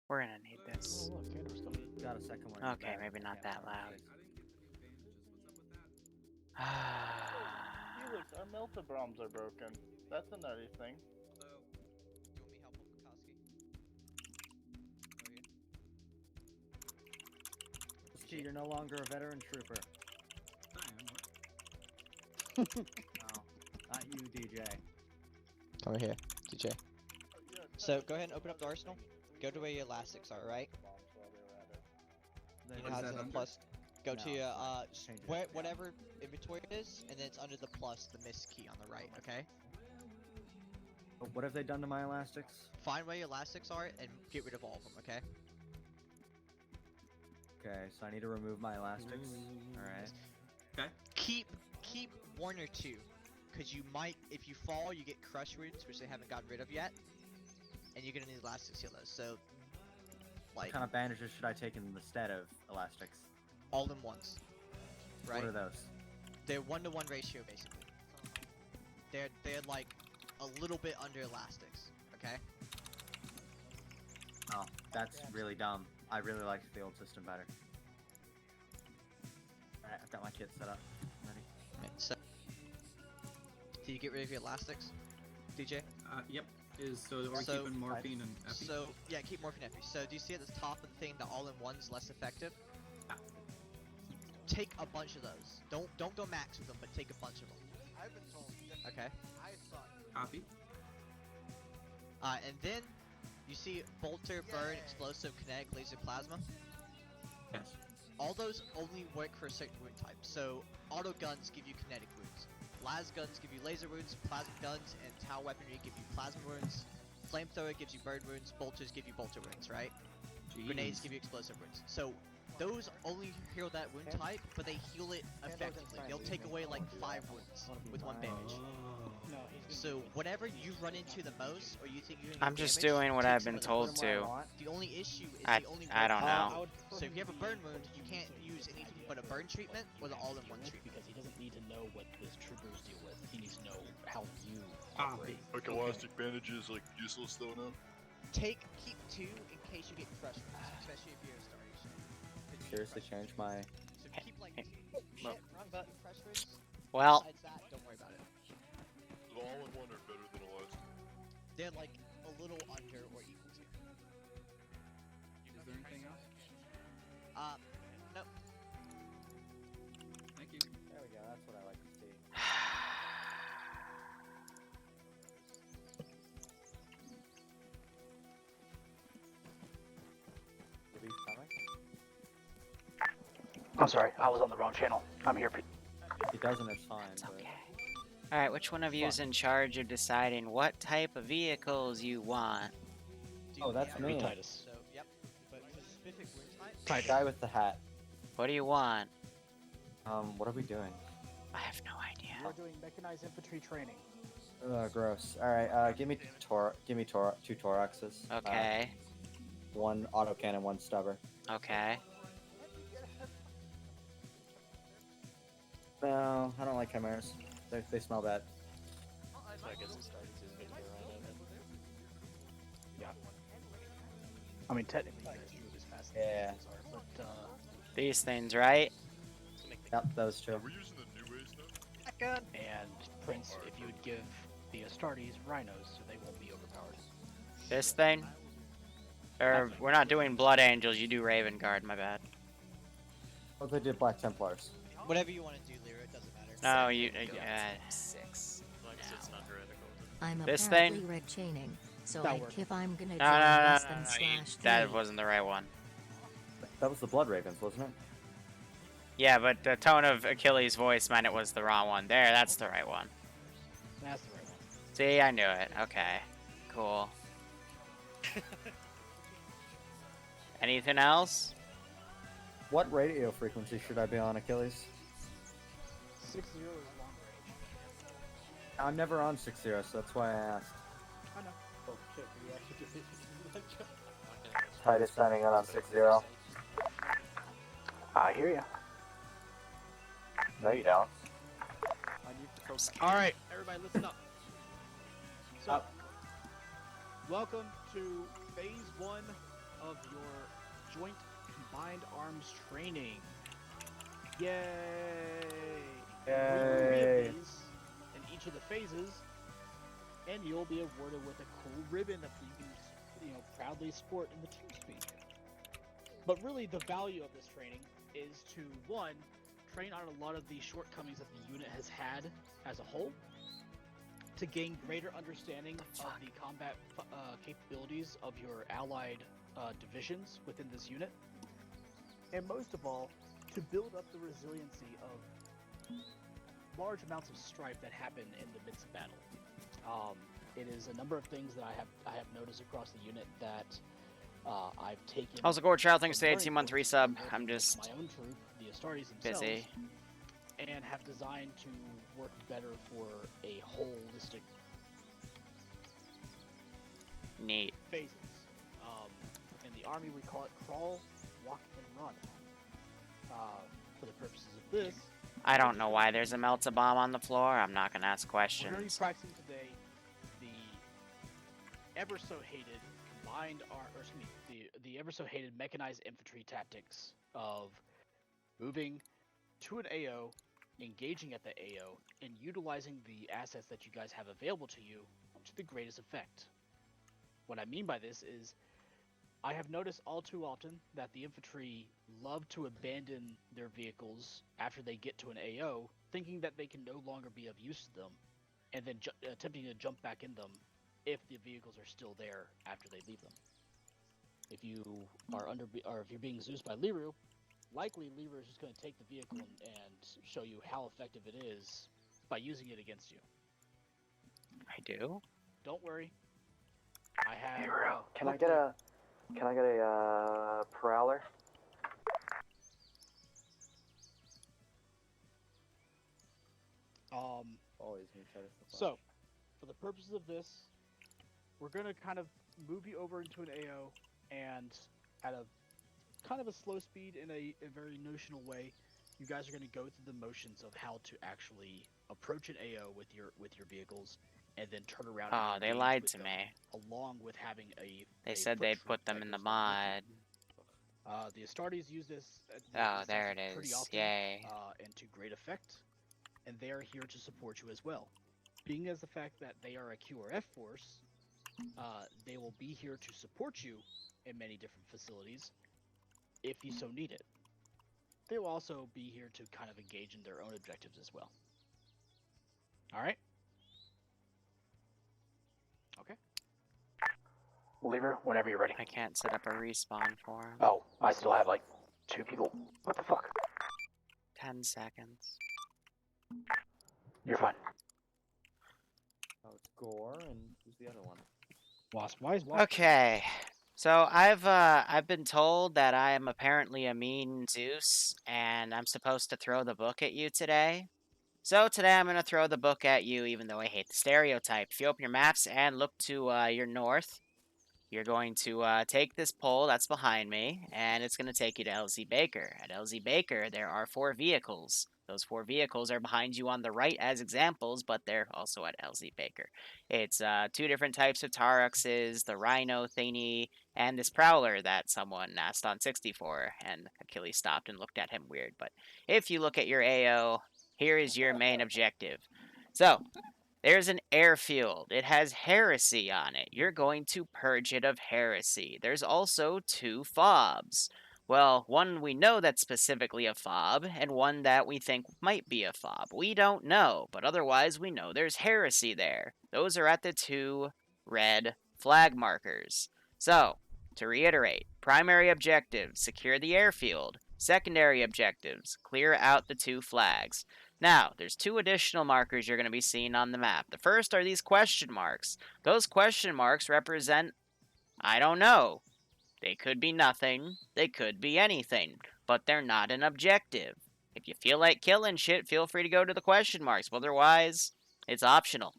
We're gonna need this. Oh, look, Andrew's coming. Got a second one. Okay, maybe not that loud. Felix, our melta bombs are broken. That's a nutty thing. So, do you want me help with Koski? Over here. You're no longer a veteran trooper. I am. No, not you, DJ. Come over here, DJ. So, go ahead and open up the arsenal. Go to where your elastics are, right? You know how it's in the plus? Go to your, whatever inventory it is, and then it's under the plus, the miss key on the right, okay? What have they done to my elastics? Find where your elastics are and get rid of all of them, okay? Okay, so I need to remove my elastics. Alright. Okay. Keep one or two, because you might, if you fall, you get crush wounds, which they haven't gotten rid of yet, and you're gonna need elastics heal those, so, like... What kind of bandages should I take instead of elastics? All in ones. Right? What are those? They're 1-to-1 ratio, basically. They're like a little bit under elastics, okay? Oh, that's really dumb. I really liked the old system better. Alright, I've got my kit set up. Ready? Right, so, do you get rid of your elastics, DJ? Yep. So are we keeping morphine and epi? So, yeah, keep morphine and epi. So, do you see at the top of the thing, the all-in-one's less effective? Yeah. Take a bunch of those. Don't go max with them, but take a bunch of them. I've been told. Okay. I suck. Copy. And then you see bolter, burn, explosive, kinetic, laser, plasma. Yes. All those only work for a certain wound type. So auto guns give you kinetic wounds, las guns give you laser wounds, plasma guns and tau weaponry give you plasma wounds, flamethrower gives you burn wounds, bolters give you bolter wounds, right? Jeez. Grenades give you explosive wounds. So those only heal that wound type, but they heal it effectively. They'll take away like 5 wounds with 1 bandage. No, So whatever you run into the most, or you think you're gonna I'm get just damage, doing what take I've some been of told those. to. The only issue is I they only don't work- know. So if you have a burn wound, you can't use anything but a burn treatment or the all-in-one treatment. because he doesn't need to know what his troopers deal with. He needs to know how you Ah, operate. Like elastic bandages, like useless though now. Keep 2 in case you get crushed, especially if you're a starvation. Seriously, change my... So keep like Hey, 2. Shit, wrong button. Crush roots. Well, Besides that, don't worry about it. The all-in-one are better than elastic. They're like a little under or equal to. Is there anything else? No. Thank you. There we go, that's what I like to see. Are these coming? I'm sorry, I was on the wrong channel. I'm here. If he doesn't, it's fine, it's but... okay. Alright, which one of you is in charge of deciding what type of vehicles you want? Oh, that's me. Titus. So, yep. But for specific wound types, The guy with the hat. What do you want? What are we doing? I have no idea. We're doing mechanized infantry training. Gross. Alright, give me 2 thoraxes. Okay, 1 autocannon, 1 stubber. okay. No, I don't like chimeras. They smell bad. So I guess it starts his video right Yeah. I mean, technically, you guys move as fast as Yeah. the are, but These things, right? Yep, those 2. Are we using the new ways now? and Prince, if you would give the Astartes rhinos, so they won't be overpowered. This thing? Or, we're not doing Blood Angels, you do Raven Guard, my bad. Oh, they did Black Templars. whatever you want to do, Liru, it doesn't matter. No, you, 6. 6. It's not heretical. I'm This apparently thing? Red chaining, so That like like if I'm gonna do No, less no, than no, you, slash that 3, wasn't the right one. That was the Blood Ravens, wasn't it? Yeah, but the tone of Achilles' voice meant it was the wrong one. There, that's the right one. That's the right one. See, I knew it. Okay, cool. Anything else? What radio frequency should I be on, Achilles? 6-0 is long range. I'm never on 6-0, so that's why I asked. I know. Oh shit, we actually just Titus signing in on 6-0. I hear ya. No, you don't. Alright, everybody listen up. So, welcome to Phase 1 of your joint combined arms training. Yay! And bring 3 of these in each of the phases, and you'll be awarded with a cool ribbon that you can, proudly sport in the TeamSpeak. But really, the value of this training is to, 1, train on a lot of the shortcomings that the unit has had as a whole, to gain greater understanding of the combat capabilities of your allied divisions within this unit, and most of all, to build up the resiliency of large amounts of strife that happen in the midst of battle. It is a number of things that I have noticed across the unit that I've taken. How's it going, Child? Thanks from to learning 18 month from resub. working I'm with just my own troop, the Astartes themselves, busy. and have designed to work better for a holistic Neat. phases. In the army, we call it crawl, walk, and run. For the purposes of this, I don't know why there's a melta bomb on the floor. I'm not gonna ask we're going to be questions. practicing today the ever so hated the ever so hated mechanized infantry tactics of moving to an AO, engaging at the AO, and utilizing the assets that you guys have available to you to the greatest effect. What I mean by this is, I have noticed all too often that the infantry love to abandon their vehicles after they get to an AO, thinking that they can no longer be of use to them, and then attempting to jump back in them if the vehicles are still there after they leave them. If you are if you're being Zeused by Liru, likely Liru is just going to take the vehicle and show you how effective it is by using it against you. I do? Don't worry. I have. Liru, can I get a prowler? Always need to try to So, for the purposes of this, we're going to kind of move you over into an AO, and at a kind of a slow speed in a very notional way, you guys are going to go through the motions of how to actually approach an AO with your vehicles, and then turn around. Oh, and they engage lied with to them, me. along with having a. They a said foot they'd troop put them that in the goes along with you. mod. The Astartes use this. Oh, this there it tactic pretty is. often, Yay. and to great effect, and they are here to support you as well. Being as the fact that they are a QRF force, they will be here to support you in many different facilities, if you so need it. They will also be here to kind of engage in their own objectives as well. All right. Okay. Lever, whenever you're ready. I can't set up a respawn for him. Oh, I still have like 2 people. What the fuck? 10 seconds. You're fine. Oh, it's Gore, and who's the other one? Wasp wise. Wasp. Okay. So I've been told that I am apparently a mean Zeus, and I'm supposed to throw the book at you today. So today I'm gonna throw the book at you, even though I hate the stereotype. If you open your maps and look to your north, you're going to take this pole that's behind me, and it's going to take you to LZ Baker. At LZ Baker, there are 4 vehicles. Those 4 vehicles are behind you on the right as examples, but they're also at LZ Baker. It's 2 different types of Taruxes, the Rhino thingy, and this Prowler that someone asked on 64, and Achilles stopped and looked at him weird. But if you look at your AO, here is your main objective. So, there's an airfield. It has heresy on it. You're going to purge it of heresy. There's also 2 fobs. Well, one we know that's specifically a fob, and one that we think might be a fob. We don't know, but otherwise we know there's heresy there. Those are at the 2 red flag markers. So, to reiterate, primary objectives, secure the airfield. Secondary objectives, clear out the 2 flags. Now, there's 2 additional markers you're going to be seeing on the map. The first are these question marks. Those question marks represent, I don't know. They could be nothing. They could be anything. But they're not an objective. If you feel like killing shit, feel free to go to the question marks. But otherwise, it's optional.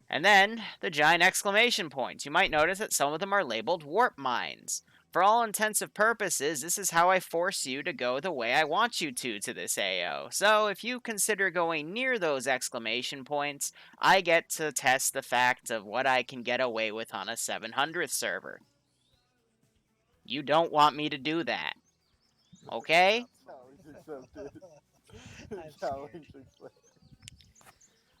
And then, the giant exclamation points. You might notice that some of them are labeled warp mines. For all intensive purposes, this is how I force you to go the way I want you to this AO. So if you consider going near those exclamation points, I get to test the fact of what I can get away with on a 700th server. You don't want me to do that. Okay? Challenge accepted. I'm Challenge scared. accepted.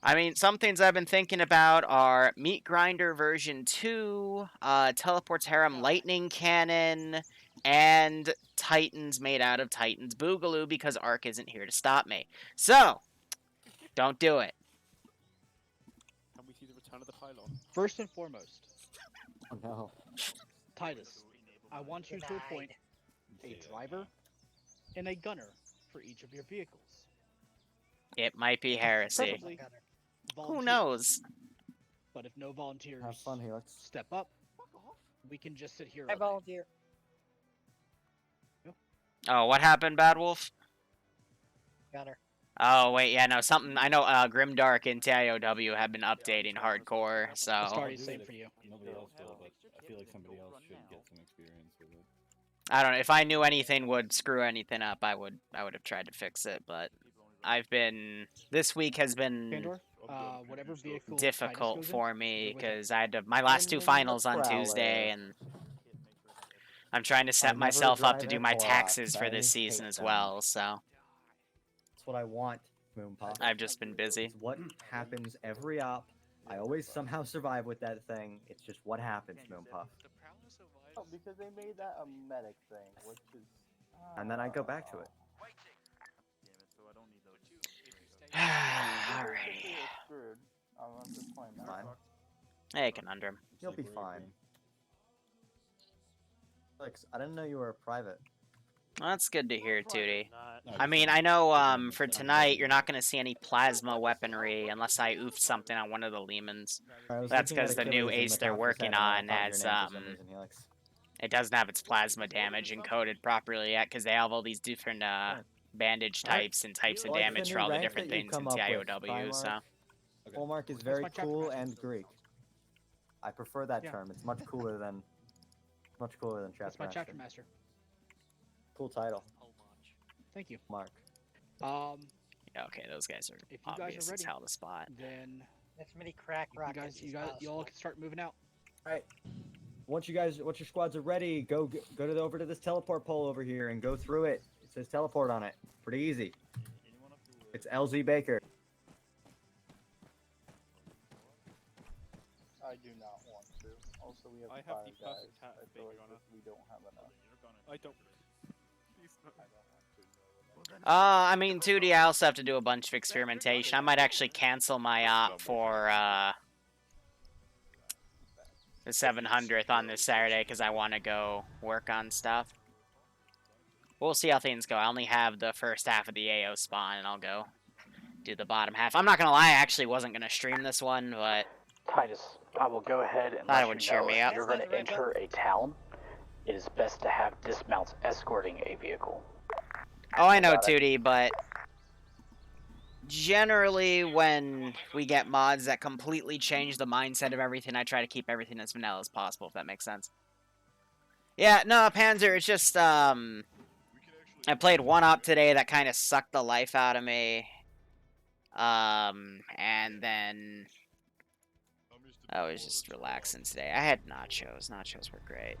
I mean, some things I've been thinking about are Meat Grinder version 2, Teleport's Harem Lightning Cannon, and Titans made out of Titans Boogaloo because Ark isn't here to stop me. So, don't do it. Can we see the return of the pylon? First and foremost, Oh no. Titus, I want you to appoint a driver and a gunner for each of your vehicles. It might be heresy. Preferably Gunner. Who volunteers. knows? But if no volunteers Have fun, Helix. step up, we can just sit here. I all day. volunteer. Oh, what happened, Bad Wolf? Gunner. Oh, wait, yeah, no, something. I know Grimdark and TIOW have been updating hardcore, It's so. already the same for you. Nobody else will, but I feel like somebody else should get some experience with it. I don't know. If I knew anything would screw anything up, I would have tried to fix it, but this week has been Pandora, whatever vehicle difficult Titus goes for in, me you're with him. because I had my last two finals on Prowler. Tuesday, and I'm trying to I set never myself up to drive do in my Clorox. taxes for I this hate season as them. well, so That's what I want, Moonpuff. I've just been busy. It's what happens every op. I always somehow survive with that thing. It's just what happens, Moonpuff. Oh, because they made that a medic thing, which is. And then I go back to it. Alrighty. Screwed. I'm just playing that. Fine. Hey, Conundrum. You'll be fine. Felix, I didn't know you were a private. Well, that's good to hear, Tootie. No, I mean, I know for tonight you're not going to see any plasma weaponry unless I oofed something on one of the Lemons. I was That's looking at 'cause the new Achilles in ace the they're top of his working head and I on thought your has, name for some reason, Helix. It doesn't have its plasma damage encoded properly yet because they have all these different bandage Alright. types and types of Well, it's damage the for new all the rank different that you things in come up with, TIOW, so. Primarch. Fullmark is very my chapter cool master. and Greek. I prefer that Yeah. term. It's much cooler than chapter That's my master. chapter master. Cool title, Thank you. Mark. Yeah, okay, those guys are If you guys are obvious as ready, hell to spot. then As many crack you rockets guys, as you all possible. can start moving out. Alright. Once your squads are ready, go over to this teleport pole over here and go through it. It says teleport on it. Pretty easy. It's LZ Baker. I do not want to. Also, we have I have five the guys. perfect hat I if feel you're like gonna- we don't have enough. I don't. Please no. I don't want to. I mean, 2D, I also have to do a bunch of experimentation. I might actually cancel my op for the 700th on this Saturday because I want to go work on stuff. We'll see how things go. I only have the first half of the AO spawn, and I'll go do the bottom half. I'm not going to lie, I actually wasn't going to stream this one, but Titus, I will go ahead and Thought it let would you cheer know me if up. you're going to enter a town, it is best to have dismounts escorting a vehicle. oh, I know, 2D, but generally when we get mods that completely change the mindset of everything, I try to keep everything as vanilla as possible, if that makes sense. Yeah, no, Panzer, it's just, I played one op today that kind of sucked the life out of me. And then I was just relaxing today. I had nachos. Nachos were great.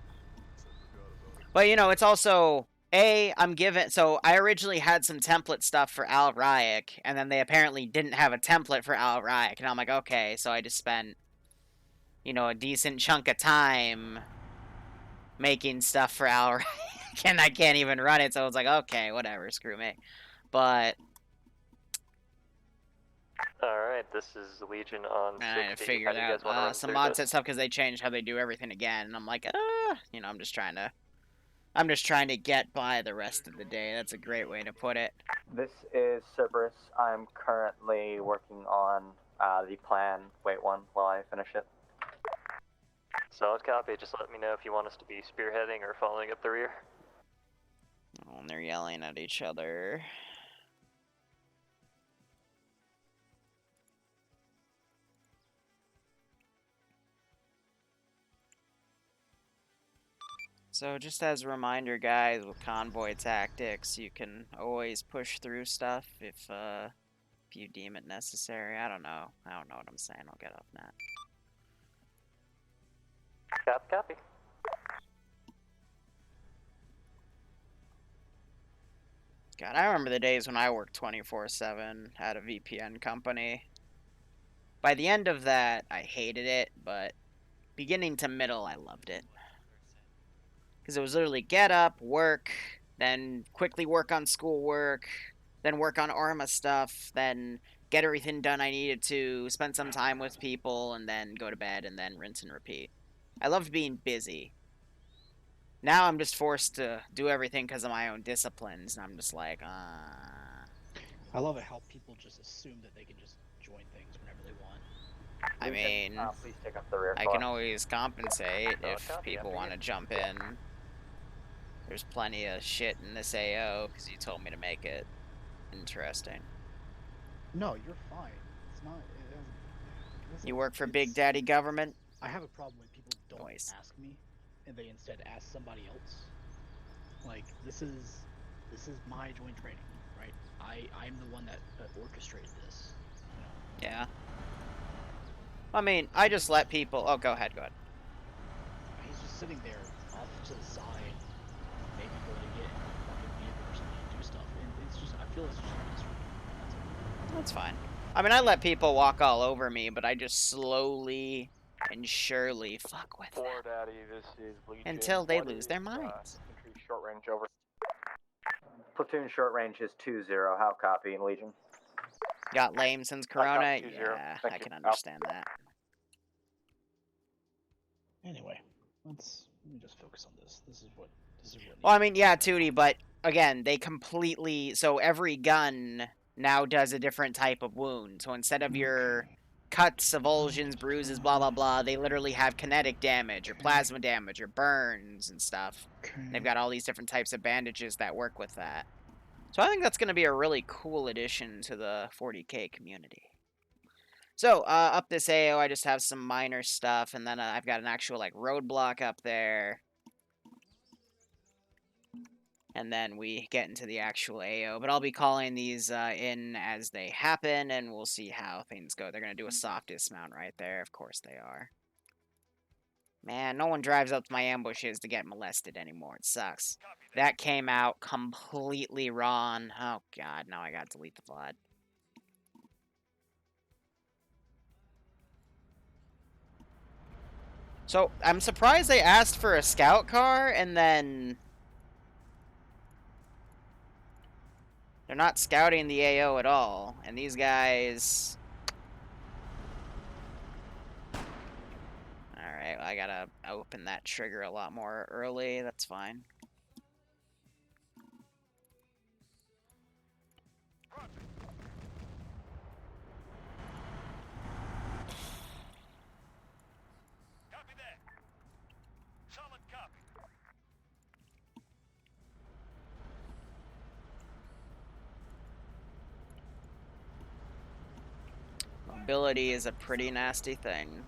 But, you know, it's also, I'm given, so I originally had some template stuff for Al Ryak, and then they apparently didn't have a template for Al Ryak, and I'm like, okay, so I just spent, you know, a decent chunk of time making stuff for Al Ryak, and I can't even run it, so I was like, okay, whatever, screw me. But Alright, this is Legion on I had to 60. figure How it do you guys want to out. run Some through mod this? set stuff because they changed how they do everything again, and I'm like, you know, I'm just trying to get by the rest of the day. That's a great way to put it. This is Cerberus. I'm currently working on the plan. Wait one while I finish it. Solid copy, just let me know if you want us to be spearheading or following up the rear. Oh, and they're yelling at each other. So just as a reminder, guys, with convoy tactics, you can always push through stuff if you deem it necessary. I don't know what I'm saying. I'll get off that. God, I remember the days when I worked 24/7 at a VPN company. By the end of that, I hated it, but beginning to middle, I loved it. Because it was literally get up, work, then quickly work on schoolwork, then work on Arma stuff, then get everything done I needed to, spend some time with people, and then go to bed, and then rinse and repeat. I loved being busy. Now I'm just forced to do everything because of my own disciplines, and I'm just like, I love it how people just assume that they can just join things whenever they want. I mean, please take up the rear I car. can always compensate Solid if copy, people after want you. to jump in. There's plenty of shit in this AO because you told me to make it interesting. No, you're fine. It's not. You work for Big Daddy government? I have a problem when people don't Noise. ask me, and they instead ask somebody else. Like this is my joint training, right? I'm the one that orchestrated this. You know. Yeah. I mean, I just let people. Oh, go ahead. He's just sitting there off to the side, maybe going to get in a fucking vehicle or something and do stuff. And it's just, I feel it's just disrespectful. That's fine. I mean, I let people walk all over me, but I just slowly and surely fuck with them Daddy, this is Legion. until they What lose is, their minds. infantry short range over. Platoon short range is 2-0. How copy in Legion? Got lame since copy, Corona? 2-0. Yeah, Thank I you. can understand that. Anyway, let me just focus on this. This is what. Well, I mean, yeah, Tootie, but again, they completely. So every gun now does a different type of wound. So instead of your cuts, avulsions, bruises, blah blah blah, they literally have kinetic damage or plasma damage or burns and stuff. They've got all these different types of bandages that work with that. So I think that's going to be a really cool addition to the 40K community. So, up this AO, I just have some minor stuff, and then I've got an actual, like, roadblock up there. And then we get into the actual AO. But I'll be calling these in as they happen, and we'll see how things go. They're going to do a soft dismount right there. Of course they are. Man, no one drives up to my ambushes to get molested anymore. It sucks. That came out completely wrong. Oh, God. Now I got to delete the VOD. So, I'm surprised they asked for a scout car, and then they're not scouting the AO at all. And these guys... Alright, well, I gotta open that trigger a lot more early. That's fine. Copy that. Solid copy. Mobility is a pretty nasty thing.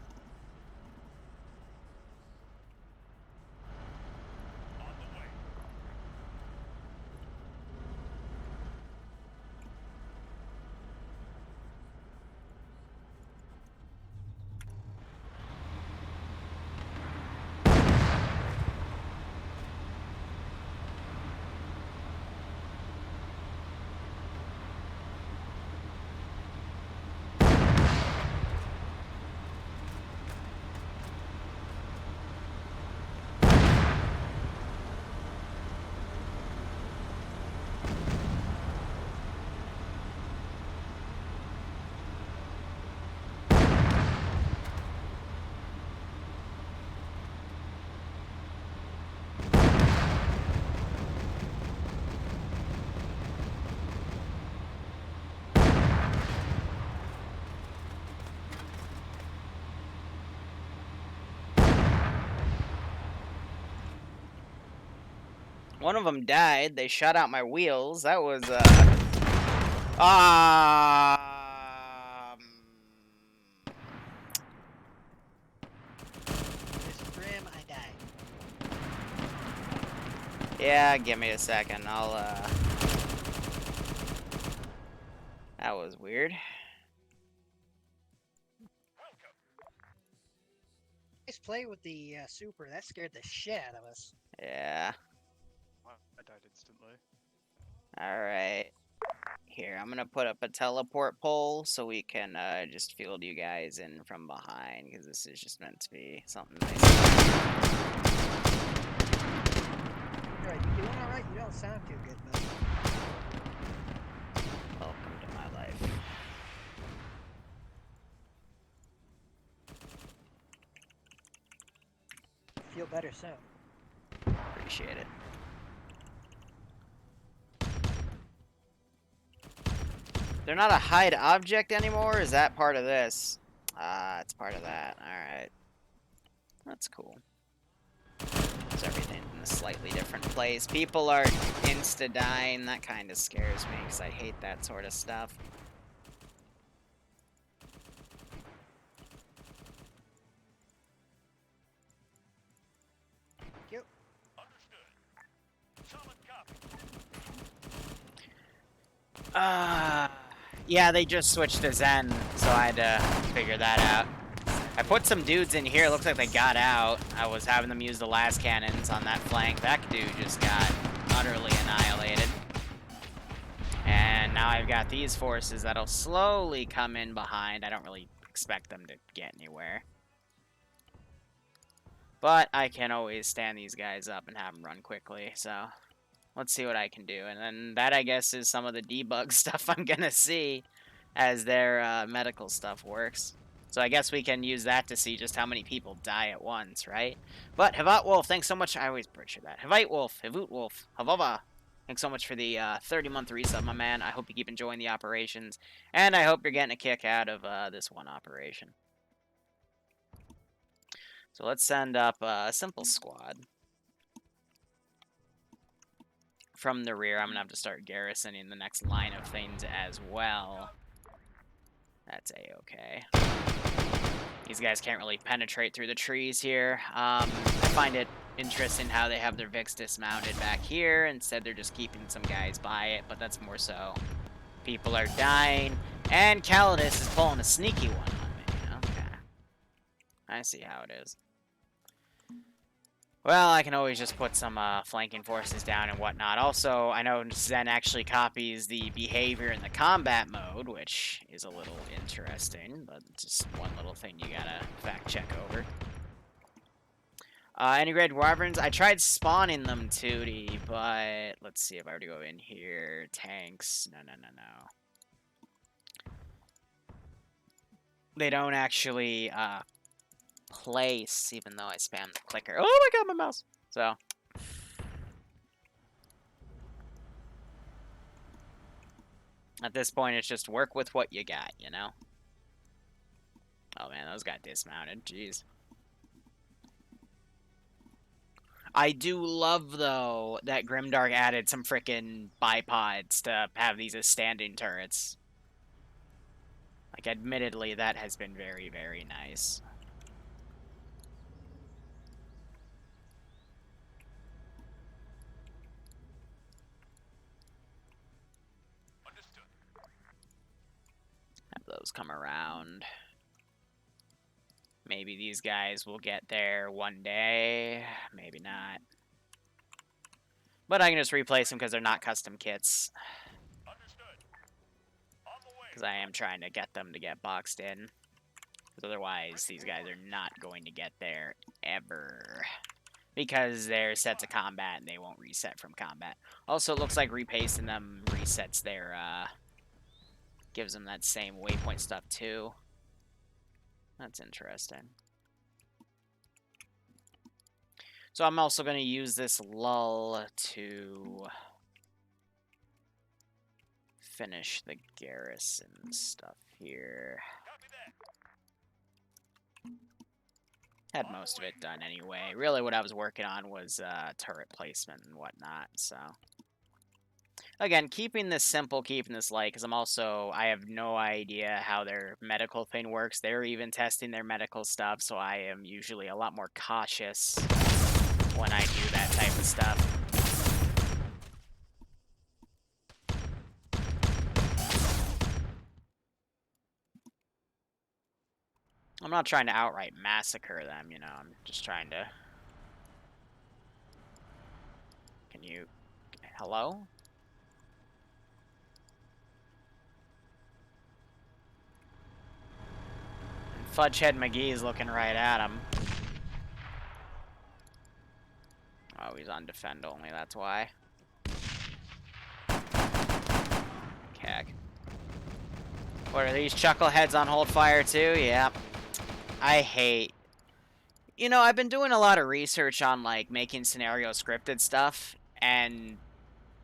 One of them died. They shot out my wheels. That was, Mr. Grim, I died. Yeah, give me a second. That was weird. Nice play with the super. That scared the shit out of us. Yeah. I died instantly. Alright. Here, I'm gonna put up a teleport pole so we can just field you guys in from behind, because this is just meant to be something nice. Alright, you doing alright? You don't sound too good, buddy. Welcome to my life. Feel better soon. Appreciate it. They're not a hide object anymore? Is that part of this? Ah, it's part of that. Alright. That's cool. There's everything in a slightly different place. People are insta-dying. That kind of scares me, because I hate that sort of stuff. Yep. Understood. Solid copy. Yeah, they just switched to Zen, so I had to figure that out. I put some dudes in here. It looks like they got out. I was having them use the last cannons on that flank. That dude just got utterly annihilated. And now I've got these forces that'll slowly come in behind. I don't really expect them to get anywhere. But I can always stand these guys up and have them run quickly, so let's see what I can do. And then that, I guess, is some of the debug stuff I'm going to see as their medical stuff works. So I guess we can use that to see just how many people die at once, right? But Havat Wolf, thanks so much. I always butcher that. Havite Wolf, Havut Wolf, Havava. Thanks so much for the 30-month resub, my man. I hope you keep enjoying the operations. And I hope you're getting a kick out of this one operation. So let's send up a simple squad. From the rear, I'm going to have to start garrisoning the next line of things as well. That's a-okay. These guys can't really penetrate through the trees here. I find it interesting how they have their Vix dismounted back here. Instead, they're just keeping some guys by it, but that's more so. People are dying, and Calidus is pulling a sneaky one on me. Okay. I see how it is. Well, I can always just put some flanking forces down and whatnot. Also, I know Zen actually copies the behavior in the combat mode, which is a little interesting, but just one little thing you gotta fact check over. Integrated Wyverns, I tried spawning them, Tootie, but let's see if I were to go in here. Tanks, no. They don't actually place, even though I spam the clicker. Oh my god, my mouse! So. At this point, it's just work with what you got, you know? Oh man, those got dismounted. Jeez. I do love, though, that Grimdark added some frickin' bipods to have these as standing turrets. Like, admittedly, that has been very, very nice. Understood. Have those come around. Maybe these guys will get there one day. Maybe not. But I can just replace them because they're not custom kits. Because I am trying to get them to get boxed in. Because otherwise, these guys are not going to get there ever. Because they're set to combat and they won't reset from combat. Also, it looks like repasting them resets their, gives them that same waypoint stuff too. That's interesting. So I'm also going to use this lull to finish the garrison stuff here. Had most of it done anyway. Really what I was working on was turret placement and whatnot, so. Again, keeping this simple, keeping this light, because I have no idea how their medical thing works. They're even testing their medical stuff, so I am usually a lot more cautious when I do that type of stuff. I'm not trying to outright massacre them, you know, I'm just trying to... Can you... Hello? Fudgehead McGee's looking right at him. Oh, he's on defend only, that's why. Cack. What are these chuckleheads on hold fire too? Yep. I hate... You know, I've been doing a lot of research on, like, making scenario scripted stuff, and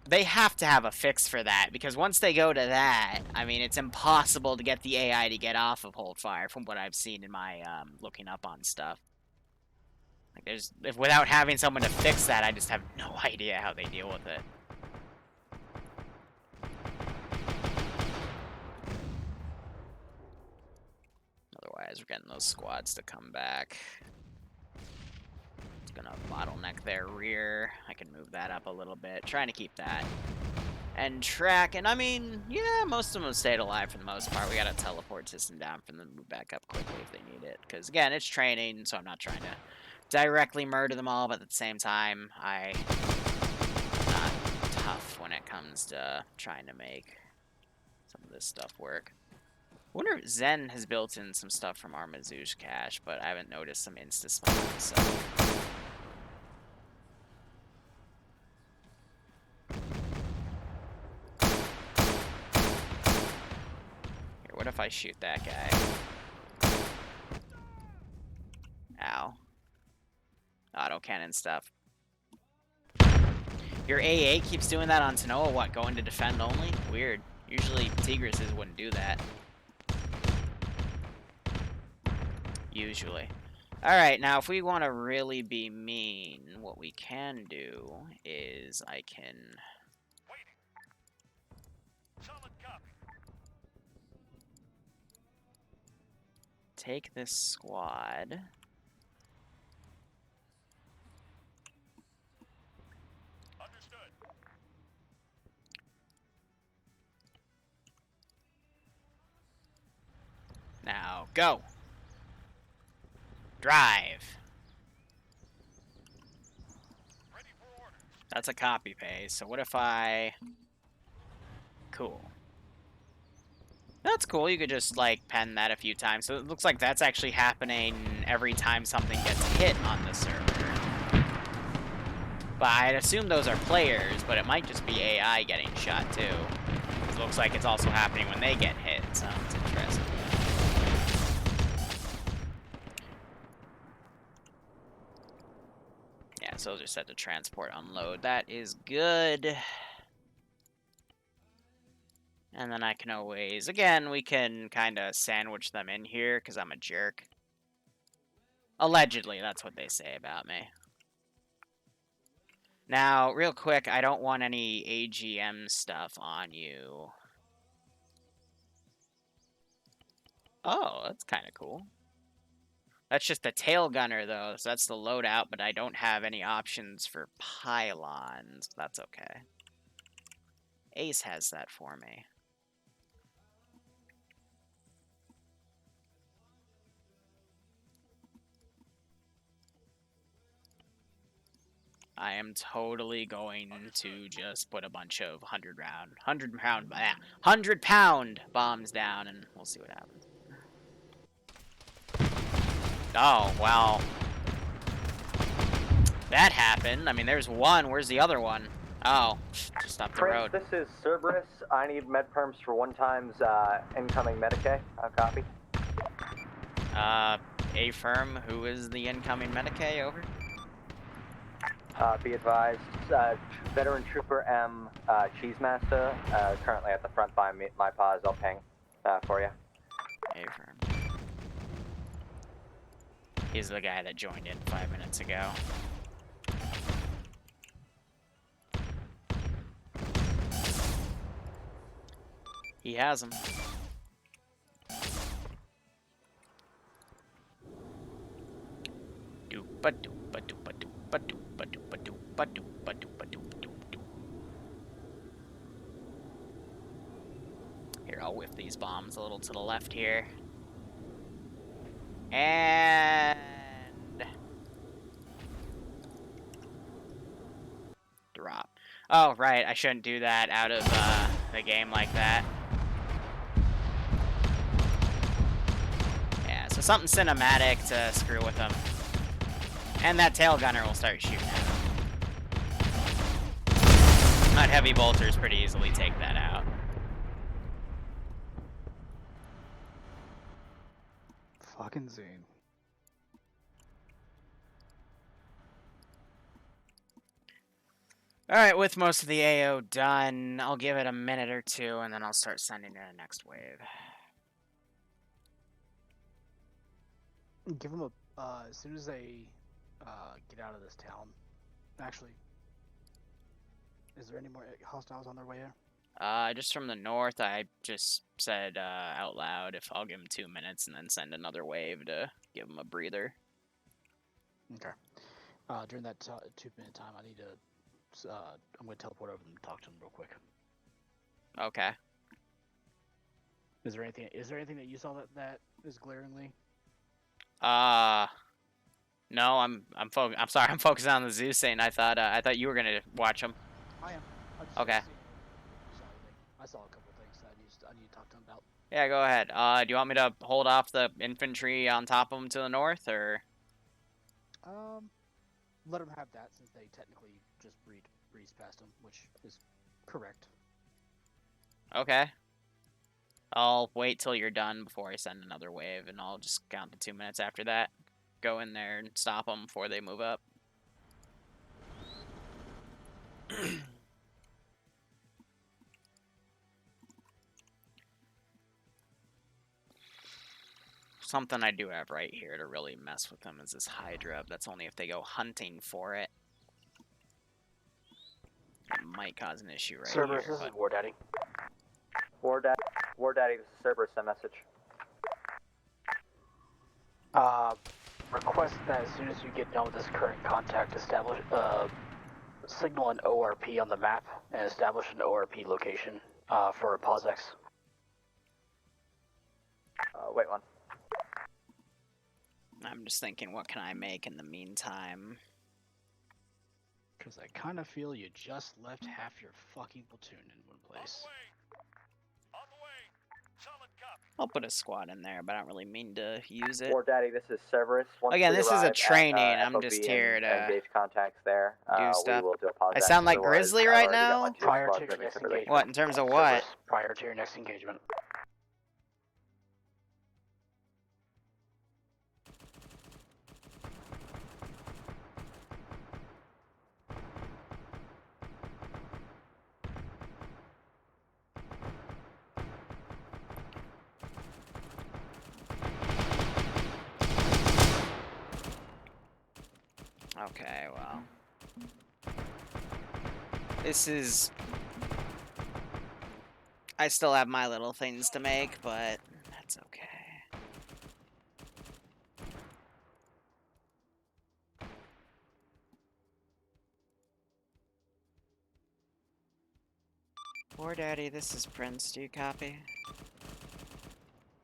they have to have a fix for that, because once they go to that, I mean, it's impossible to get the AI to get off of hold fire, from what I've seen in my, looking up on stuff. Like, without having someone to fix that, I just have no idea how they deal with it. Otherwise, we're getting those squads to come back. It's gonna bottleneck their rear. I can move that up a little bit. Trying to keep that. And track, and I mean, yeah, most of them have stayed alive for the most part. We got a teleport system down for them to move back up quickly if they need it. Because, again, it's training, so I'm not trying to directly murder them all, but at the same time, I'm not tough when it comes to trying to make some of this stuff work. I wonder if Zen has built in some stuff from our Mizzou's cache, but I haven't noticed some insta-spawns, so... Here, what if I shoot that guy? Ow. Autocannon stuff. Your AA keeps doing that on Tanoa, what, going to defend only? Weird. Usually Tigresses wouldn't do that. Usually. Alright, now if we want to really be mean, what we can do is I can... take this squad. Now, go! Drive! That's a copy paste, so what if I... Cool. That's cool, you could just, like, pen that a few times. So it looks like that's actually happening every time something gets hit on the server. But I'd assume those are players, but it might just be AI getting shot, too. It looks like it's also happening when they get hit, so it's interesting. Yeah, so those are set to transport unload. That is good. And then I can always, again, we can kind of sandwich them in here, because I'm a jerk. Allegedly, that's what they say about me. Now, real quick, I don't want any AGM stuff on you. Oh, that's kind of cool. That's just the tail gunner, though, so that's the loadout, but I don't have any options for pylons. That's okay. Ace has that for me. I am totally going to just put a bunch of 100-pound bombs down, and we'll see what happens. Oh, well. That happened. I mean, there's one. Where's the other one? Oh, just up the road. This is Cerberus. I need med perms for 1 times incoming Medicaid. Copy. A-firm, who is the incoming Medicaid? Over. Be advised, veteran trooper M, Cheesemaster, currently at the front by my pause. I'll ping for you. A-firm. He's the guy that joined in 5 minutes ago. He has him. Here, I'll whiff these bombs a little to the left here. And... drop. Oh, right, I shouldn't do that out of the game like that. Yeah, so something cinematic to screw with them. And that tail gunner will start shooting at them. That heavy bolters pretty easily take that out. Fucking Zane. Alright, with most of the AO done, I'll give it a minute or two, and then I'll start sending in the next wave. Give them a, as soon as they, get out of this town. Actually, is there any more hostiles on their way here? Just from the north, I just said out loud if I'll give them 2 minutes and then send another wave to give them a breather. Okay. During that 2-minute time, I need to, I'm going to teleport over and talk to them real quick. Okay. Is there anything that you saw that is glaringly? No, I'm sorry, I'm focused on the Zeus thing. I thought you were gonna watch them. I am. Okay. I saw a couple things that I need to talk to them about. Yeah, go ahead. Do you want me to hold off the infantry on top of them to the north, or? Let them have that since they technically just breeze past them, which is correct. Okay. I'll wait till you're done before I send another wave, and I'll just count to 2 minutes after that. Go in there and stop them before they move up. Something I do have right here to really mess with them is this Hydra. That's only if they go hunting for it. It might cause an issue right Cerberus, here. this is War Daddy. War Daddy, this is Cerberus, a message. Request that as soon as you get done with this current contact, establish, signal an ORP on the map and establish an ORP location, for POSX. Wait one. I'm just thinking, what can I make in the meantime? Because I kind of feel you just left half your fucking platoon in one place. I'll put a squad in there, but I don't really mean to use it. War Daddy, this is Cerberus. Once Again, we this is a arrive training. At, I'm just here to engage contacts there. do stuff. We will do a pause I sound like otherwise, Grizzly I've right already got now? my two Prior squads to your ready next for the- engagement. What, in terms of what? Cerberus, prior to your next engagement. Okay, well. This is... I still have my little things to make, but that's okay. War Daddy, this is Prince. Do you copy?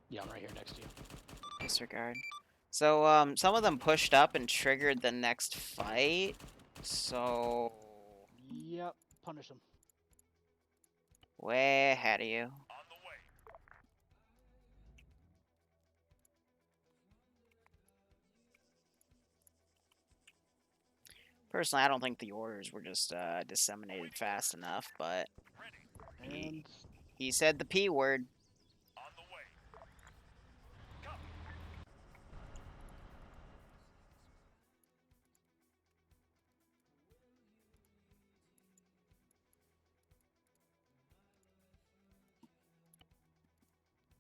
Yeah, I'm right here next to you. Disregard. So, some of them pushed up and triggered the next fight. So... Yep, punish them. Way ahead of you. Personally, I don't think the orders were just disseminated fast enough, but he said the P word.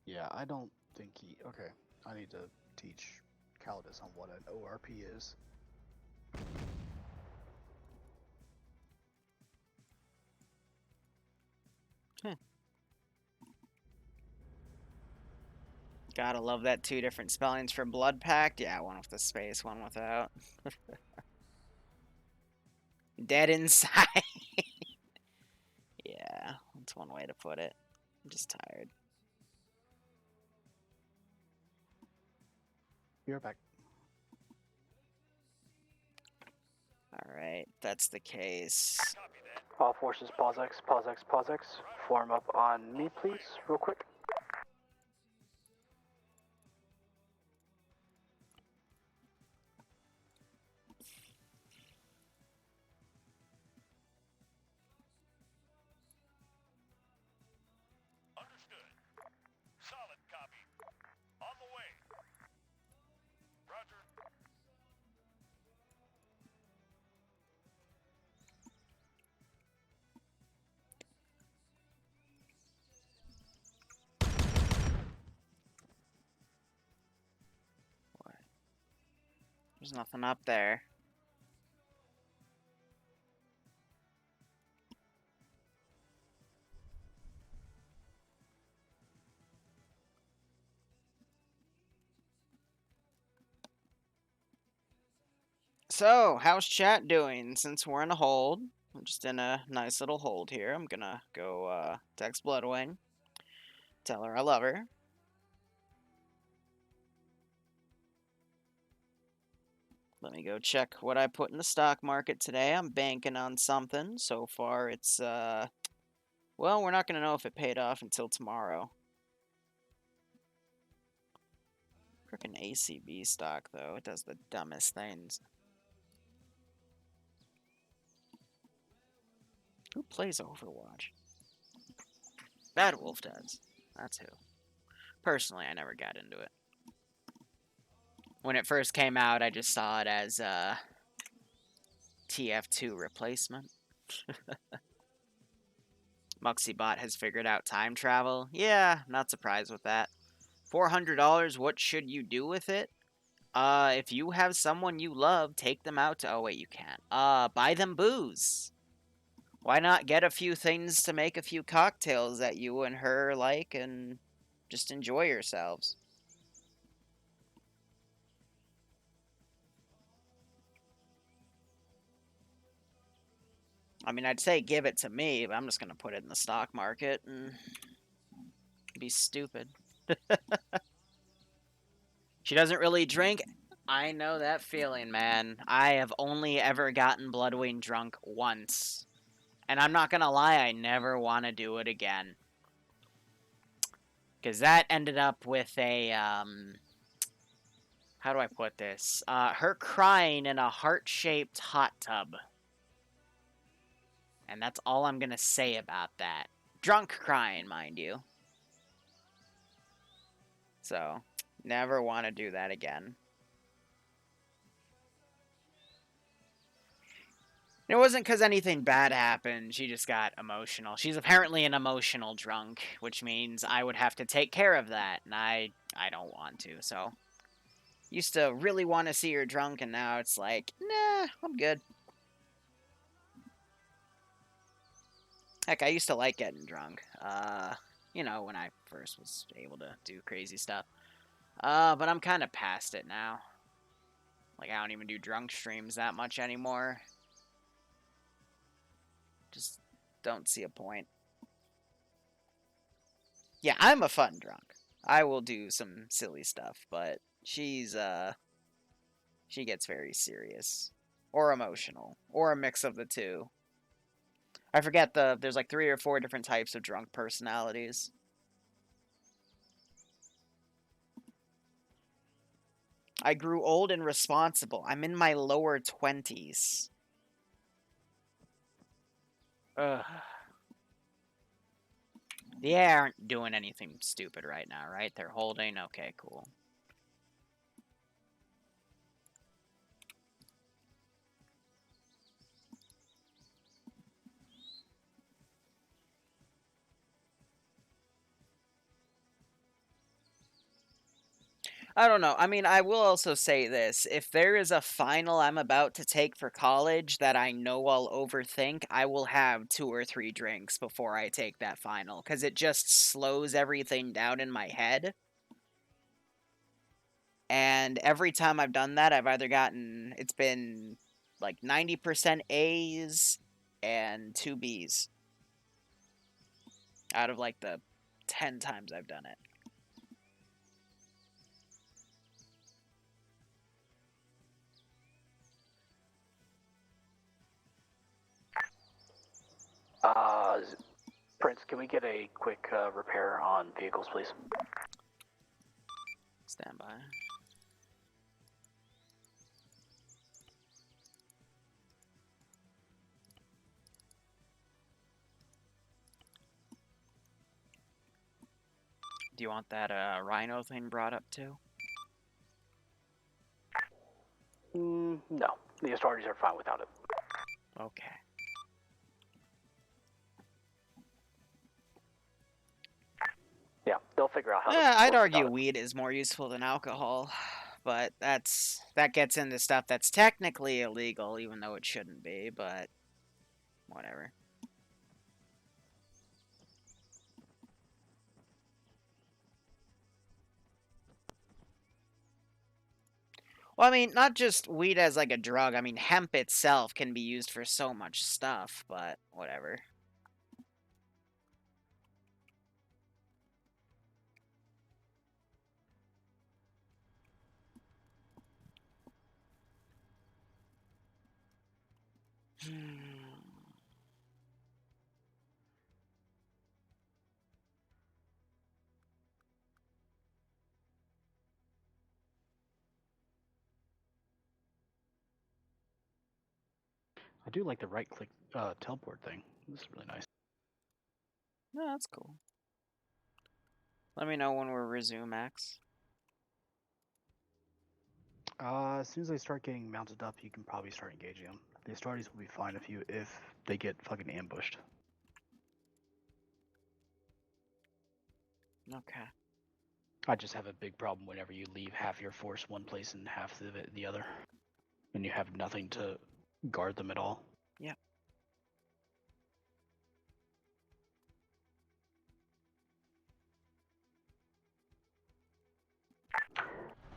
Yeah, I don't think he... Okay, I need to teach Calidus on what an ORP is. Gotta love that 2 different spellings for Blood Pact. Yeah, one with the space, one without. Dead inside. Yeah, that's one way to put it. I'm just tired. You're back. Alright, that's the case. All forces, POSX. Form up on me, please, real quick. There's nothing up there. So, how's chat doing? Since we're in a hold, I'm just in a nice little hold here. I'm gonna go text Bloodwing, tell her I love her. Let me go check what I put in the stock market today. I'm banking on something. So far, it's well, we're not gonna know if it paid off until tomorrow. Frickin' ACB stock though, it does the dumbest things. Who plays Overwatch? Bad Wolf does. That's who. Personally, I never got into it. When it first came out, I just saw it as a TF2 replacement. Muxybot has figured out time travel. Yeah, not surprised with that. $400, what should you do with it? If you have someone you love, take them out to... Oh, wait, you can't. Buy them booze. Why not get a few things to make a few cocktails that you and her like and just enjoy yourselves? I mean, I'd say give it to me, but I'm just going to put it in the stock market and be stupid. She doesn't really drink. I know that feeling, man. I have only ever gotten Bloodwing drunk once. And I'm not going to lie, I never want to do it again. Because that ended up with a, how do I put this? Her crying in a heart-shaped hot tub. And that's all I'm going to say about that. Drunk crying, mind you. So, never want to do that again. It wasn't because anything bad happened. She just got emotional. She's apparently an emotional drunk, which means I would have to take care of that, and I don't want to, so. Used to really want to see her drunk, and now it's like, nah, I'm good. Heck, I used to like getting drunk. You know, when I first was able to do crazy stuff. But I'm kind of past it now. Like, I don't even do drunk streams that much anymore. Just don't see a point. Yeah, I'm a fun drunk. I will do some silly stuff, but she's, she gets very serious. Or emotional. Or a mix of the two. I forget there's like 3 or 4 different types of drunk personalities. I grew old and responsible. I'm in my lower 20s. Ugh. They aren't doing anything stupid right now, right? They're holding? Okay, cool. I don't know. I mean, I will also say this. If there is a final I'm about to take for college that I know I'll overthink, I will have 2 or 3 drinks before I take that final. Because it just slows everything down in my head. And every time I've done that, I've either gotten... It's been like 90% A's and 2 B's. Out of like the 10 times I've done it. Prince, can we get a quick repair on vehicles, please? Stand by. Do you want that Rhino thing brought up too? No. The authorities are fine without it. Okay. Yeah, they'll figure out how I'd argue weed is more useful than alcohol. but that gets into stuff that's technically illegal, even though it shouldn't be, but whatever. Well, I mean, not just weed as like a drug. I mean, hemp itself can be used for so much stuff, but whatever. I do like the right-click teleport thing. This is really nice. No, that's cool. Let me know when we're resume, Max. As soon as they start getting mounted up, you can probably start engaging them. The Astartes will be fine if they get fucking ambushed. Okay. I just have a big problem whenever you leave half your force one place and half the other, and you have nothing to guard them at all. Yep.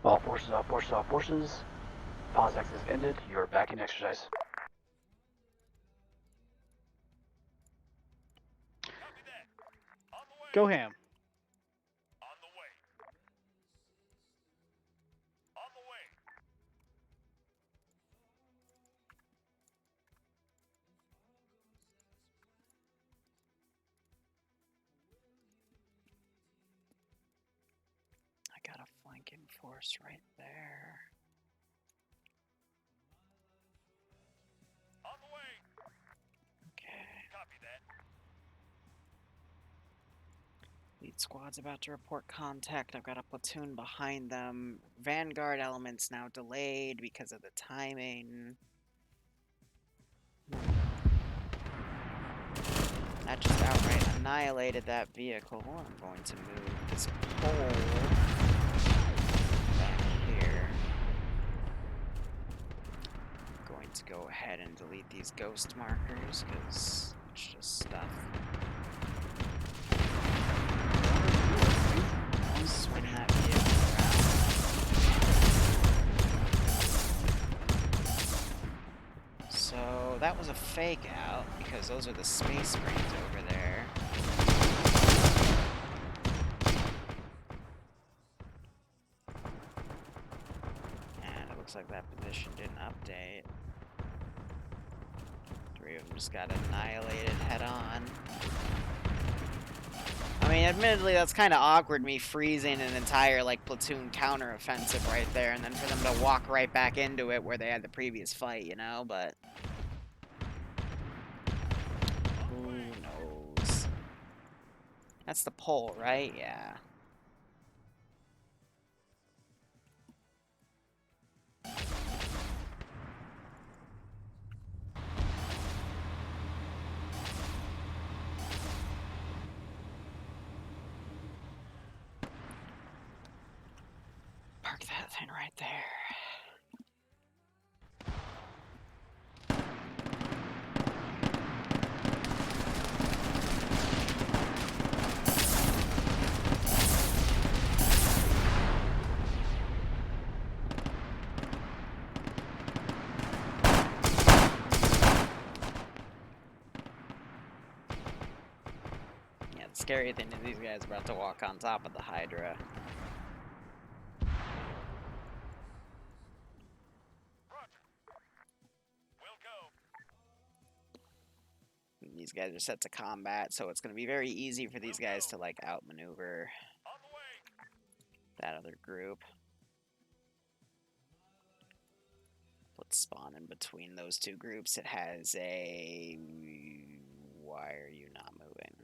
All forces off, forces off, forces. Pause access ended. You're back in exercise. Go ham. I got a flanking force right there. On the way. Okay. Copy that. Lead squad's about to report contact. I've got a platoon behind them. Vanguard elements now delayed because of the timing. That just outright annihilated that vehicle. I'm going to move this pole back here. I'm going to go ahead and delete these ghost markers because it's just stuff. Swing that vehicle around. So that was a fake out because those are the space marines over there. And it looks like that position didn't update. 3 of them just got annihilated head on. I mean, admittedly, that's kind of awkward, me freezing an entire, like, platoon counteroffensive right there, and then for them to walk right back into it where they had the previous fight, you know, but... who knows? That's the pole, right? Yeah. Park that thing right there. Yeah, the scary thing is these guys are about to walk on top of the Hydra. These guys are set to combat, so it's going to be very easy for these guys to, like, outmaneuver that other group. Let's spawn in between those two groups. It has a... why are you not moving?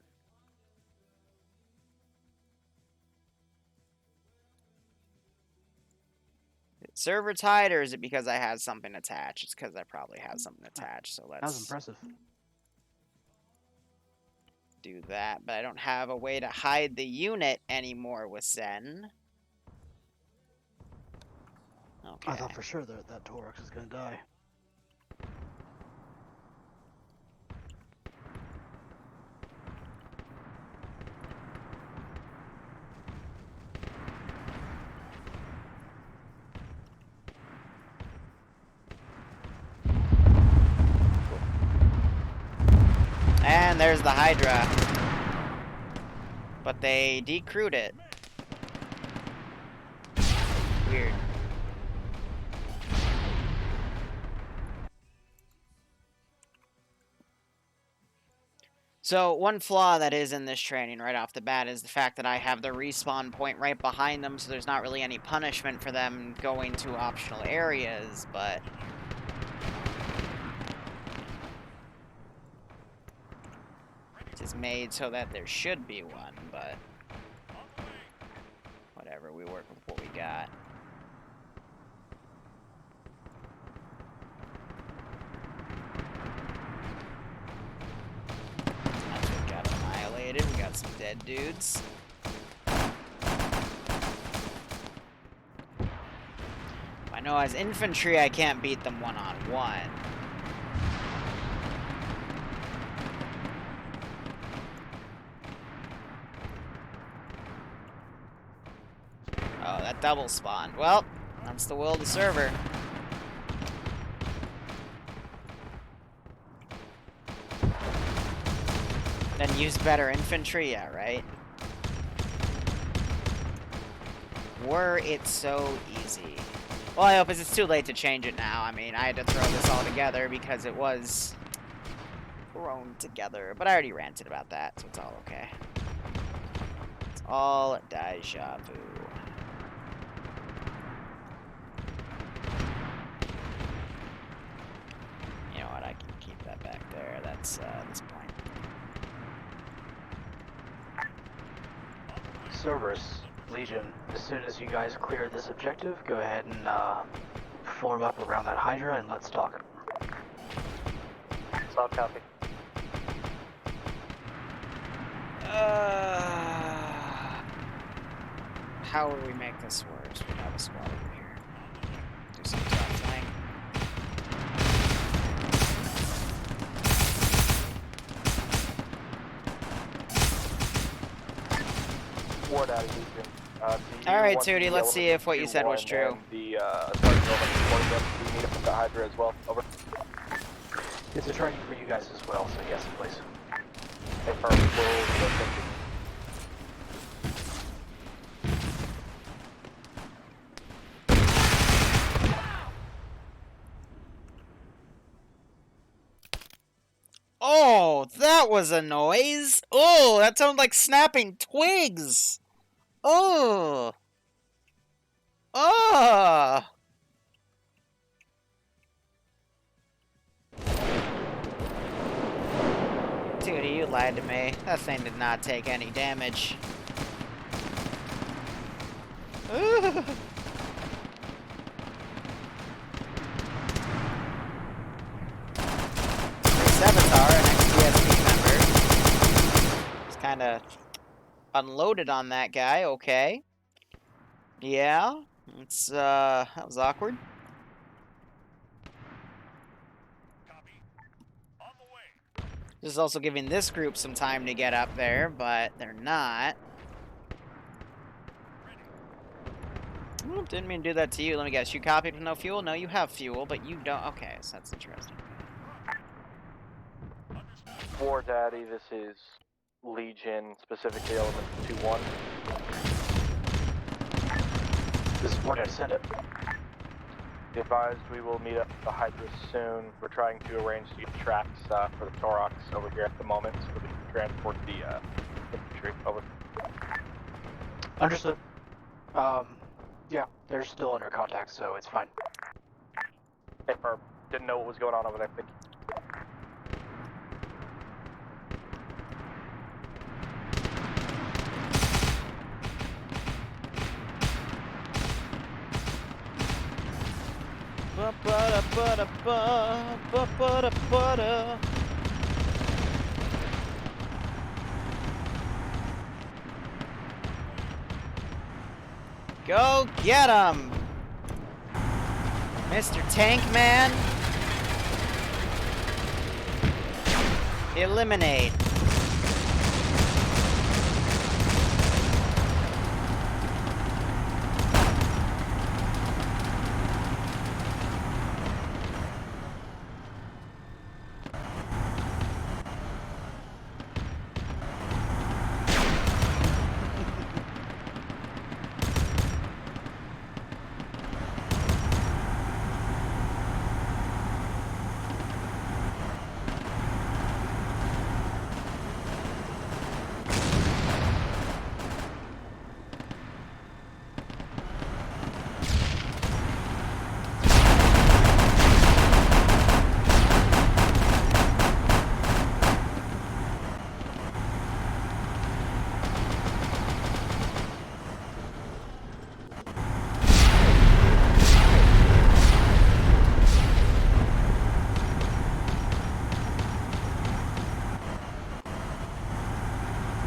Server tied, or is it because I have something attached? It's because I probably have something attached, so let's... That was impressive. do that, but I don't have a way to hide the unit anymore with Zen. I thought for sure that Torx is gonna die. And there's the Hydra. But they decrewed it. Weird. So, one flaw that is in this training right off the bat is the fact that I have the respawn point right behind them, so there's not really any punishment for them going to optional areas, but... it is made so that there should be one, but... whatever, we work with what we got. Got annihilated. We got some dead dudes. I know as infantry I can't beat them one-on-one. Oh, that double spawned. Well, that's the will of the server. Then use better infantry, yeah, right? Were it so easy. Well, I hope it's too late to change it now. I mean, I had to throw this all together because it was thrown together. But I already ranted about that, so it's all okay. It's all deja vu. You know what? I can keep that back there. That's this point. Cerberus, Legion, as soon as you guys clear this objective, go ahead and form up around that Hydra and let's talk. Solid copy. How would we make this worse? We have a squad over here. Do some flank. Ward out of Legion. Alright, Tootie, let's see if what you said was true. The sergeant over we meet up with the Hydra as well. Over. It's a training for you guys as well, so yes, please. Oh, that was a noise. Oh, that sounded like snapping twigs. Oh. Oh. Dude, you lied to me. That thing did not take any damage. Ooh. Savitar, an ex-TSP member. Just kind of unloaded on that guy, okay. Yeah, it's, that was awkward. This is also giving this group some time to get up there, but they're not. Ooh, didn't mean to do that to you. Let me guess, you copied with no fuel? No, you have fuel, but you don't. Okay, so that's interesting. War Daddy, this is Legion, specifically Element 2-1. This is War Daddy, send it. Be advised, we will meet up with the Hydra soon. We're trying to arrange to get tracks for the Torox over here at the moment so we can transport the infantry over. Understood. Yeah, they're still under contact, so it's fine. Hey, Perp. Didn't know what was going on over there. Thank you. Go get him! Mr. Tank Man. Eliminate.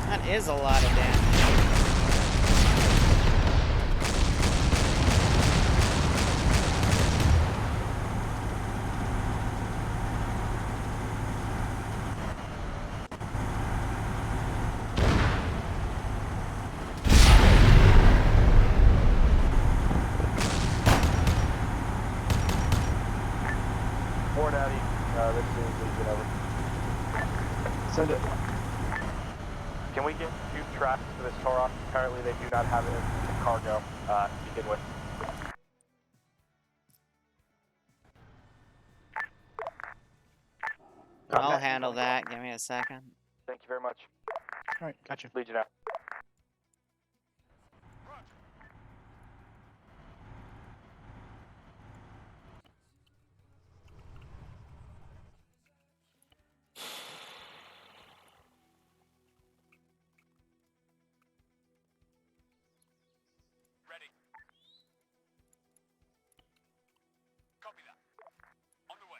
That is a lot of damage. Fort Addy, this is Legion over. Send it. Can we get 2 tracks for this Torok? Apparently they do not have it in cargo to begin with. I'll handle that. Give me a second. Thank you very much. Alright, gotcha. Legion out. Ready. Copy that. On the way.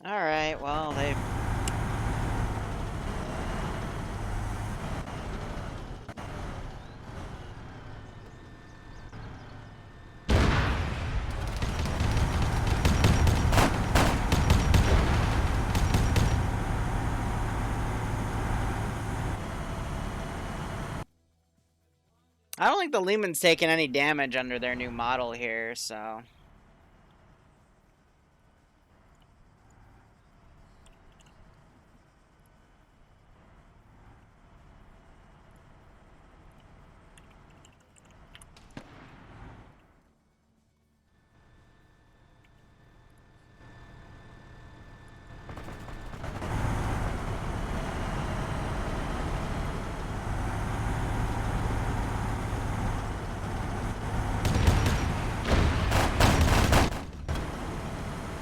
Alright, well, they... I don't think the Lehman's taking any damage under their new model here, so...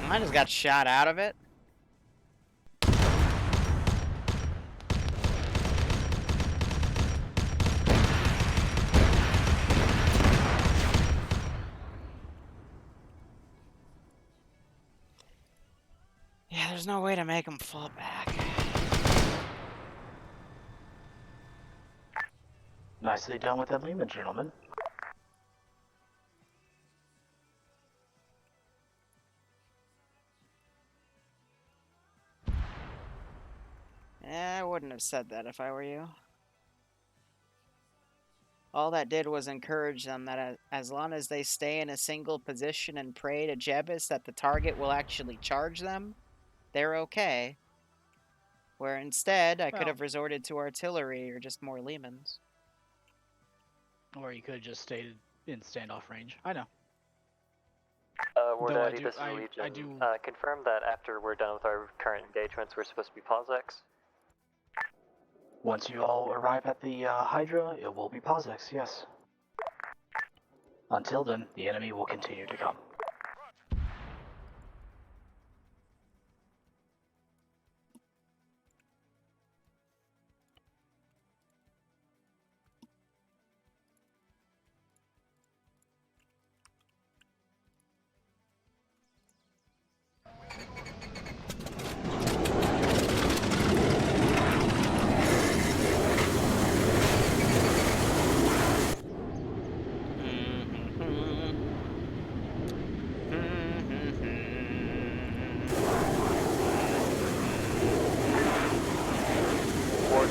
I just got shot out of it. Yeah, there's no way to make them fall back. Nicely done with that Lehman, gentlemen. I wouldn't have said that if I were you. All that did was encourage them that as long as they stay in a single position and pray to Jebus that the target will actually charge them, they're okay. Where instead, I could have resorted to artillery or just more Lehmans. Or you could have just stayed in standoff range. I know. Ward Though I Addy, do- this is I Legion. do- Confirm that after we're done with our current engagements, we're supposed to be POSX. Once you all arrive at the Hydra, it will be POSX, yes. Until then, the enemy will continue to come.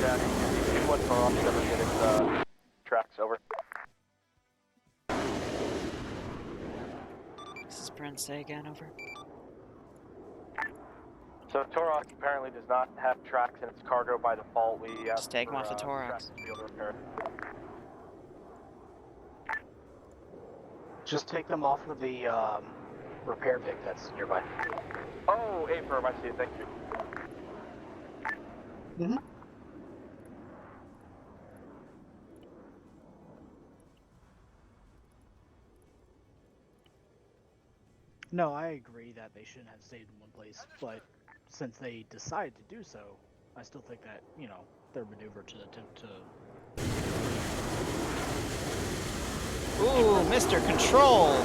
down. You can see 2-1 Torok ever get its tracks over. This is Brent, say again, over. So Torok apparently does not have tracks in its cargo by default. We Just take them off the Toroks. tracks to be able to repair it. Just take them off of the repair pick that's nearby. Oh, A-firm, I see. Thank you. Mm-hmm. No, I agree that they shouldn't have stayed in one place, but since they decided to do so, I still think that, you know, their maneuver to attempt to... Ooh, Mr. Control!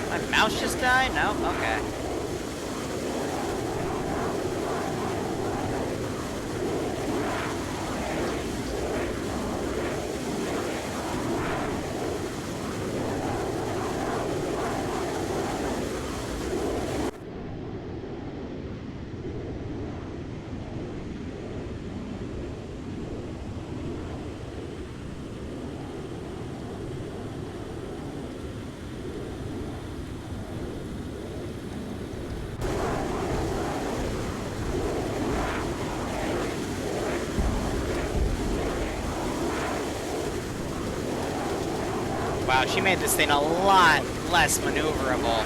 My mouse just died? No? Okay. Wow, she made this thing a lot less maneuverable.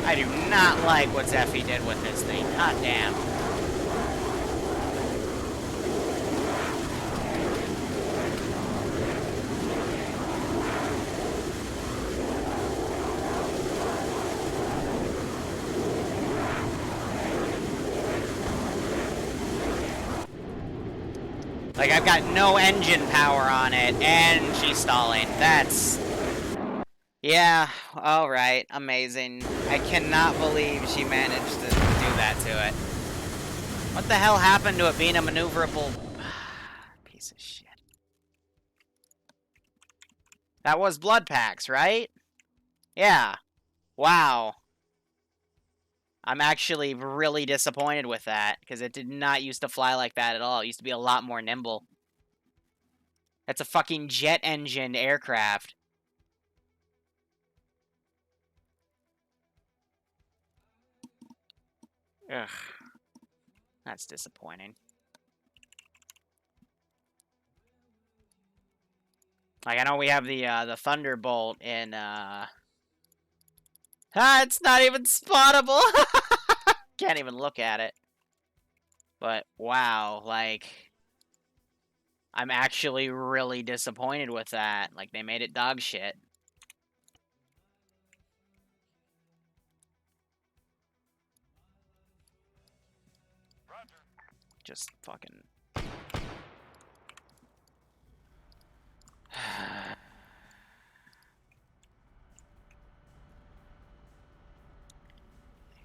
I do not like what Zeffy did with this thing. Hot damn. Like, I've got no engine power on it, and she's stalling. That's... Yeah, alright, amazing. I cannot believe she managed to do that to it. What the hell happened to it being a maneuverable... piece of shit. That was blood packs, right? Yeah. Wow. I'm actually really disappointed with that, because it did not used to fly like that at all. It used to be a lot more nimble. That's a fucking jet engine aircraft. Ugh. That's disappointing. Like, I know we have the Thunderbolt in, it's not even spottable! Can't even look at it. But, wow, like... I'm actually really disappointed with that. Like, they made it dog shit. Just fucking...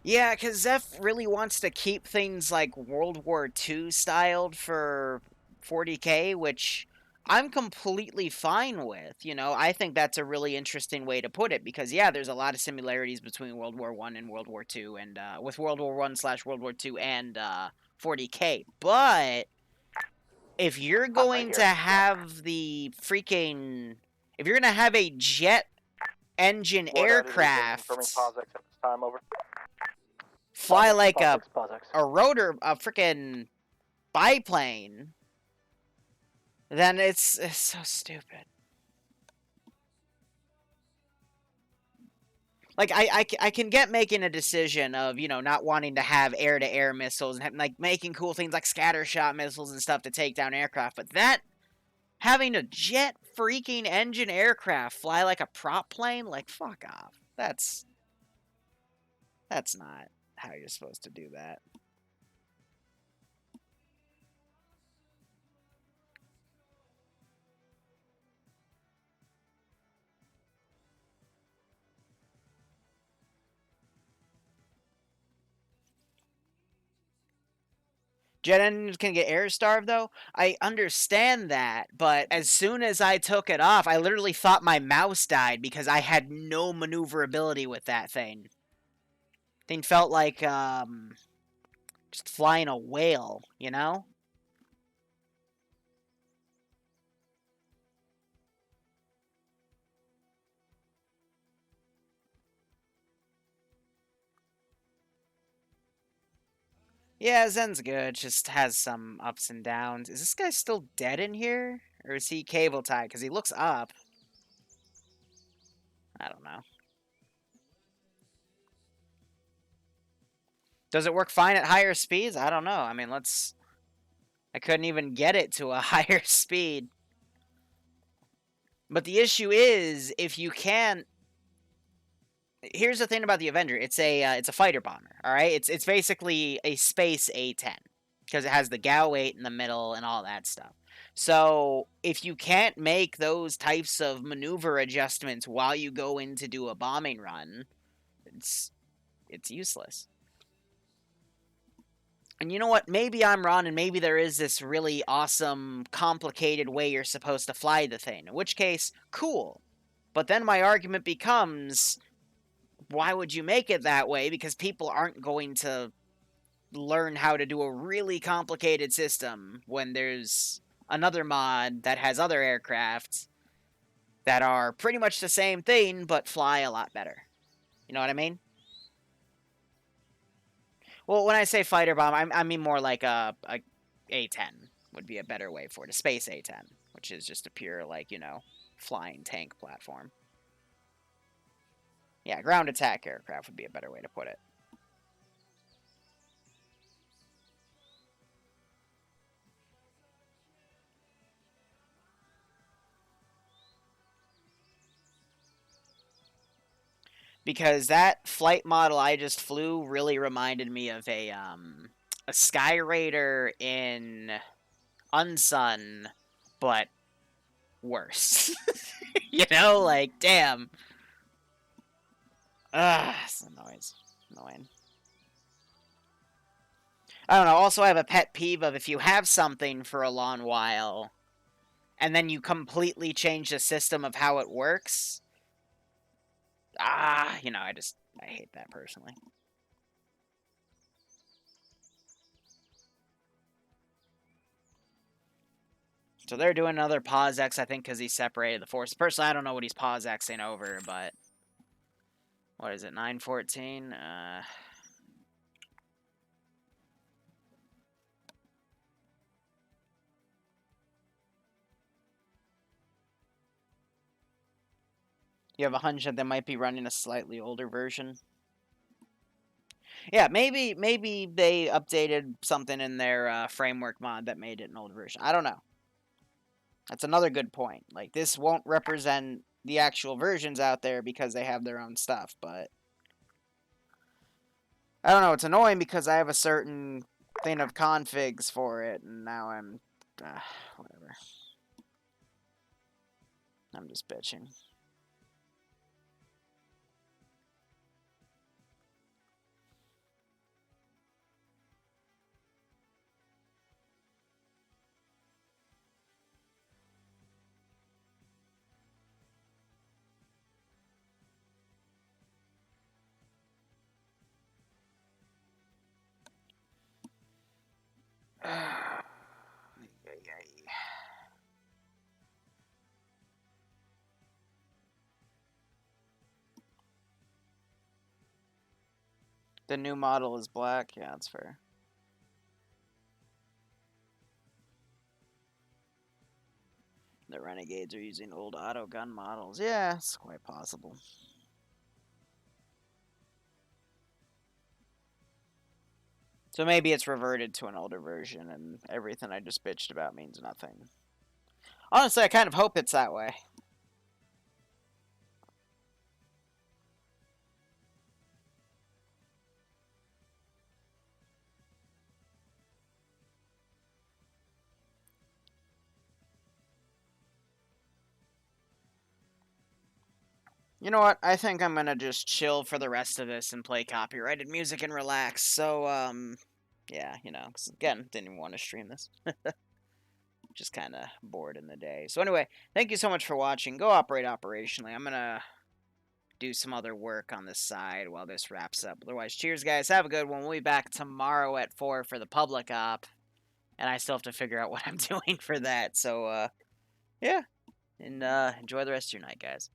Yeah, because Zeph really wants to keep things like World War II styled for 40K, which I'm completely fine with. You know, I think that's a really interesting way to put it, because, yeah, there's a lot of similarities between World War I and World War II, and with World War I/World War II and 40K. But if you're going to have the freaking... If you're going to have a jet engine aircraft... fly like a rotor, a freaking biplane, then it's so stupid. Like, I can get making a decision of, you know, not wanting to have air-to-air missiles and like making cool things like scattershot missiles and stuff to take down aircraft, but that, having a jet freaking engine aircraft fly like a prop plane, like, fuck off. That's not how you're supposed to do that. Jet engines can get air starved, though. I understand that, but as soon as I took it off, I literally thought my mouse died because I had no maneuverability with that thing. Thing felt like just flying a whale, you know? Yeah, Zen's good. Just has some ups and downs. Is this guy still dead in here? Or is he cable tied? Because he looks up. I don't know. Does it work fine at higher speeds? I don't know. I mean, let's... I couldn't even get it to a higher speed. But the issue is, if you can't... Here's the thing about the Avenger. It's a fighter bomber, all right? It's basically a space A-10. Because it has the GAU 8 in the middle and all that stuff. So, if you can't make those types of maneuver adjustments while you go in to do a bombing run, it's useless. And you know what? Maybe I'm wrong, and maybe there is this really awesome, complicated way you're supposed to fly the thing. In which case, cool. But then my argument becomes, why would you make it that way? Because people aren't going to learn how to do a really complicated system when there's another mod that has other aircraft that are pretty much the same thing, but fly a lot better. You know what I mean? Well, when I say fighter bomb, I mean more like a A-10 would be a better way for it. A space A-10, which is just a pure, like, you know, flying tank platform. Yeah, ground attack aircraft would be a better way to put it. Because that flight model I just flew really reminded me of a Sky Raider in Unsun, but worse. You know, like, damn. Ugh, it's annoying. I don't know, also I have a pet peeve of if you have something for a long while, and then you completely change the system of how it works, you know, I hate that personally. So they're doing another pause X, I think, because he separated the force. Personally, I don't know what he's pause Xing over, but... What is it, 914? You have a hunch that they might be running a slightly older version? Yeah, maybe they updated something in their framework mod that made it an older version. I don't know. That's another good point. Like, this won't represent the actual versions out there because they have their own stuff, but... I don't know, it's annoying because I have a certain thing of configs for it, and now I'm... whatever. I'm just bitching. The new model is black. Yeah, that's fair. The Renegades are using old auto gun models. Yeah, it's quite possible. So maybe it's reverted to an older version and everything I just bitched about means nothing. Honestly, I kind of hope it's that way. You know what? I think I'm gonna just chill for the rest of this and play copyrighted music and relax. So, yeah, you know, 'cause again, didn't even want to stream this. Just kind of bored in the day. So anyway, thank you so much for watching. Go operate operationally. I'm gonna do some other work on this side while this wraps up. Otherwise, cheers, guys. Have a good one. We'll be back tomorrow at 4 for the public op. And I still have to figure out what I'm doing for that. So, yeah. And enjoy the rest of your night, guys.